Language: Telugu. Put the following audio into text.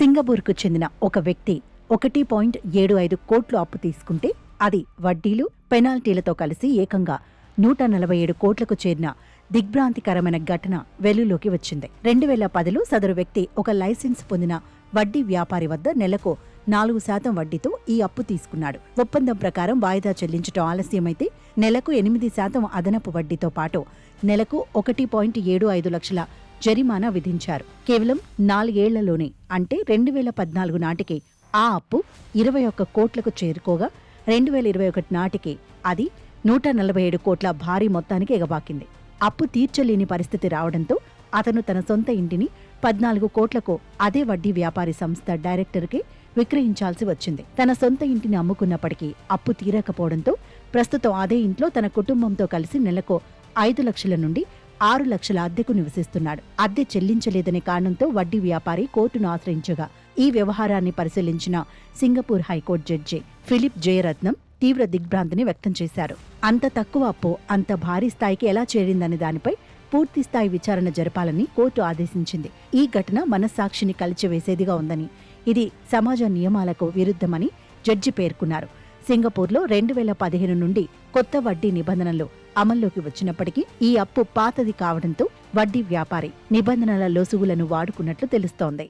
సింగపూర్కు చెందిన ఒక వ్యక్తి 1.75 కోట్లు అప్పు తీసుకుంటే అది వడ్డీలు పెనాల్టీలతో కలిసి ఏకంగా 147 కోట్లకు చేరిన దిగ్భ్రాంతికరమైన ఘటన వెలుగులోకి వచ్చింది. 2010లో సదరు వ్యక్తి ఒక లైసెన్స్ పొందిన వడ్డీ వ్యాపారి వద్ద నెలకు 4% వడ్డీతో ఈ అప్పు తీసుకున్నాడు. ఒప్పందం ప్రకారం వాయిదా చెల్లించడం ఆలస్యమైతే నెలకు 8% అదనపు వడ్డీతో పాటు నెలకు 1.75 లక్షల జరిమానా విధించారు. కేవలం 4 ఏళ్లలోనే అంటే 2014 నాటికి ఆ అప్పు 21 కోట్లకు చేరుకోగా 2021 నాటికి అది 147 కోట్ల భారీ మొత్తానికి ఎగబాకింది. అప్పు తీర్చలేని పరిస్థితి రావడంతో అతను తన సొంత ఇంటిని 14 కోట్లకు అదే వడ్డీ వ్యాపారి సంస్థ డైరెక్టర్కి విక్రయించాల్సి వచ్చింది. తన సొంత ఇంటిని అమ్ముకున్నప్పటికీ అప్పు తీరకపోవడంతో ప్రస్తుతం అదే ఇంట్లో తన కుటుంబంతో కలిసి నెలకు 5 లక్షల నుండి 6 లక్షల అద్దెకు నివసిస్తున్నాడు. అద్దె చెల్లించలేదనే కారణంతో వడ్డీ వ్యాపారి కోర్టును ఆశ్రయించగా ఈ వ్యవహారాన్ని పరిశీలించిన సింగపూర్ హైకోర్టు జడ్జి ఫిలిప్ జయరత్నం తీవ్ర దిగ్భ్రాంతిని వ్యక్తం చేశారు. అంత తక్కువ అప్పు అంత భారీ స్థాయికి ఎలా చేరిందనే దానిపై పూర్తిస్థాయి విచారణ జరపాలని కోర్టు ఆదేశించింది. ఈ ఘటన మనస్సాక్షిని కలిచివేసేదిగా ఉందని, ఇది సమాజ నియమాలకు విరుద్ధమని జడ్జి పేర్కొన్నారు. సింగపూర్లో 2015 నుండి కొత్త వడ్డీ నిబంధనలు అమల్లోకి వచ్చినప్పటికీ ఈ అప్పు పాతది కావడంతో వడ్డీ వ్యాపారి నిబంధనల లొసుగులను వాడుకున్నట్లు తెలుస్తోంది.